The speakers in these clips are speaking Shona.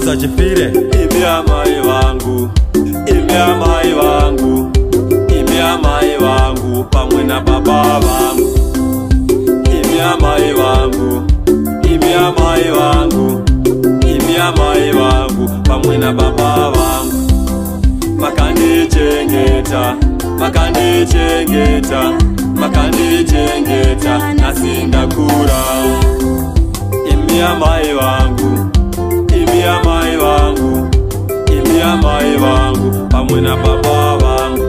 Tafadzwa Chifire. Imi amai wangu, imi amai wangu, imi amai wangu pamwe na baba wangu. Imi amai wangu, imi amai wangu, imi amai wangu pamwe na baba wangu. Makandichengeta, makandichengeta, makandichengeta nasindakura. Imi amai wangu, imi amai wangu, imi amai wangu pamwe na baba wangu.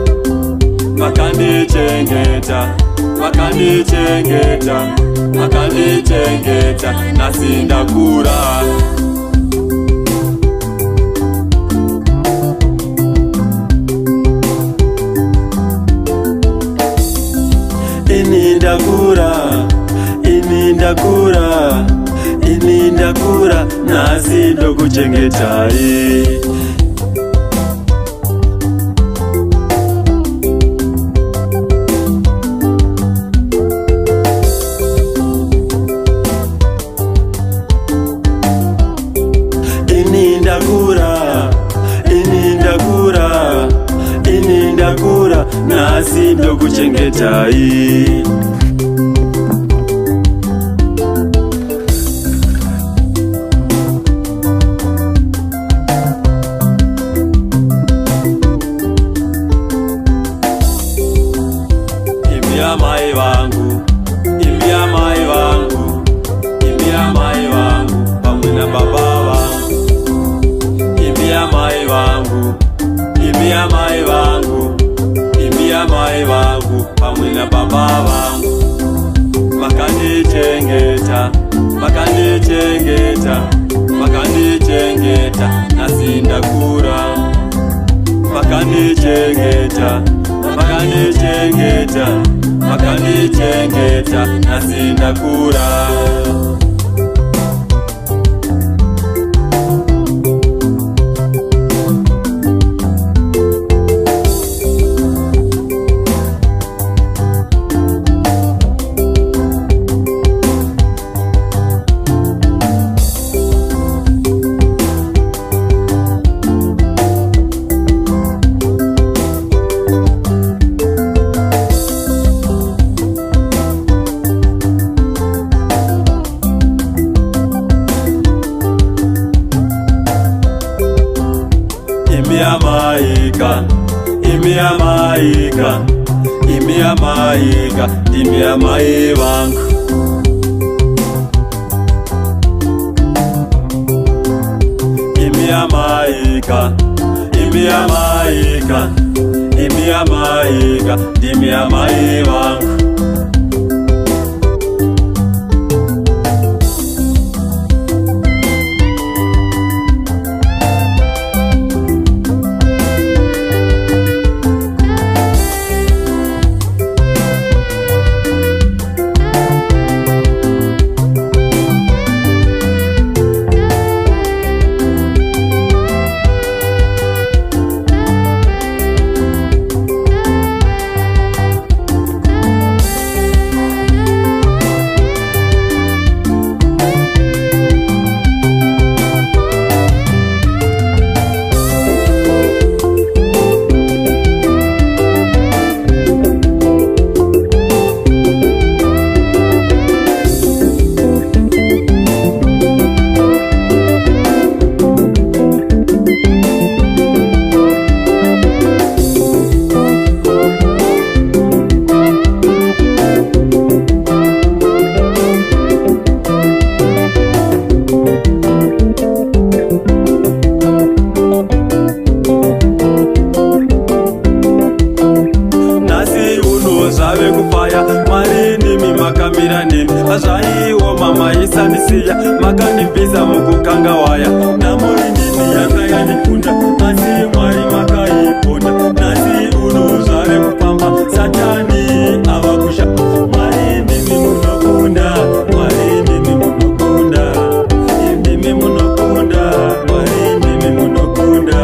Makandichengeta, makandichengeta, makandichengeta nasindakura. Inindakura, inindakura, inindakura nasindo kuchengetai. Inindakura, inindakura, inindakura nasindo kuchengetai. Imi amai wangu, imi amai wangu, imi amai wangu pamwe na baba wangu. Imi amai wangu, imi amai wangu, imi amai wangu pamwe na baba wangu. Makandichengeta, makandichengeta, makandichengeta nasindakura. Makandichengeta, makandichengeta, makandichengeta nasindakura. Imi amaika, imi amaika, imi amaika, imi amai wangu. Imi amaika, imi amaika, imi amaika, imi amai wangu. Zave kufaya marini mimakamira nini azvaiwo mama isanisiya makandibvisa mukukanga waya namuri nini yanga yanikunda asi mwari makaiponda nasi uno zvave kufamba satani ava kusha mwari ndimi munokunda mwari ndimi munokunda ndimi munokunda mwari ndimi munokunda.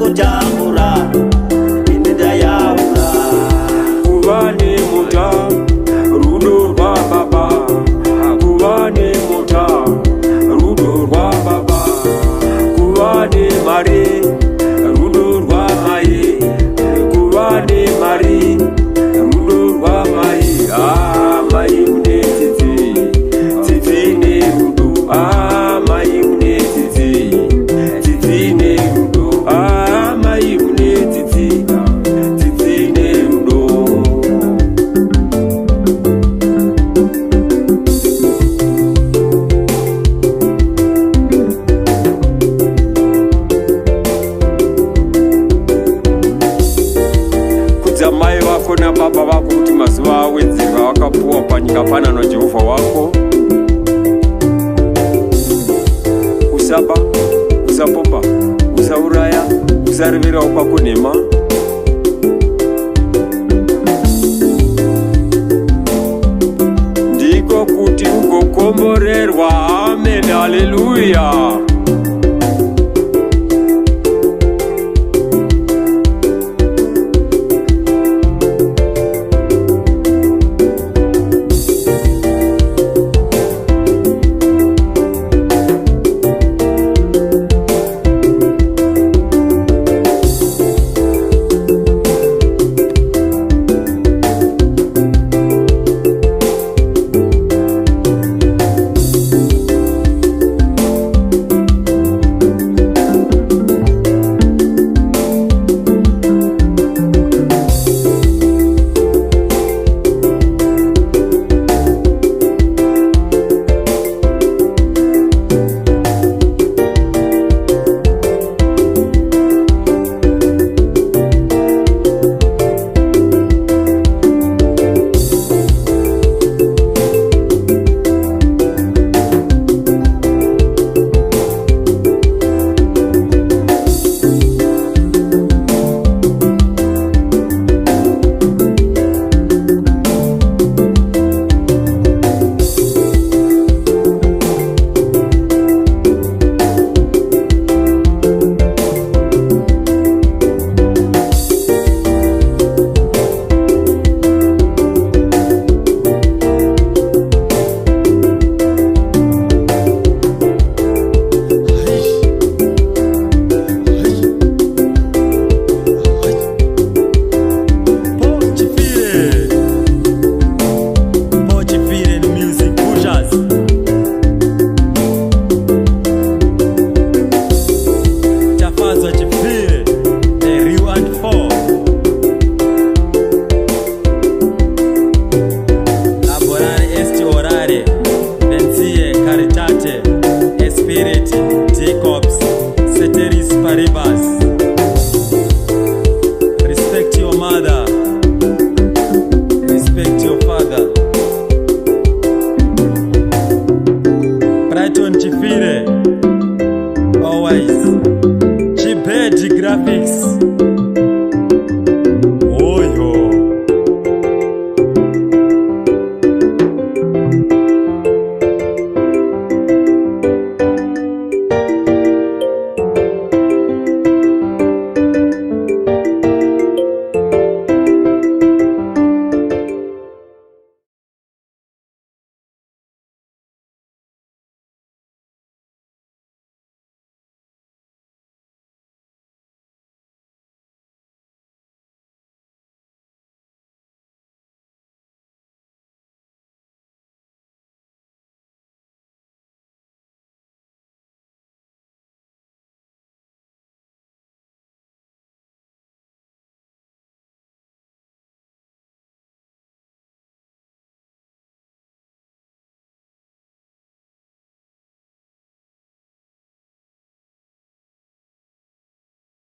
kutambura inendayaura kuva nemuta rudo rwa baba kuva nemuta rudo rwa baba kuva nemari rudo rwa mai kuva nemari rudo rwa mai mai mune tsitsi ne rudo mai mune tsitsi ne rudo mai mune tsitsi ne rudo. Mai vako nababa vako kuti mazuva awedzerwa vakapuwa panyika pana naJehovha wako. Usaba, usapomba, usauraya, usarevera kwako nhema. Ndiko kuti ugokomborerwa. Amen, haleluya.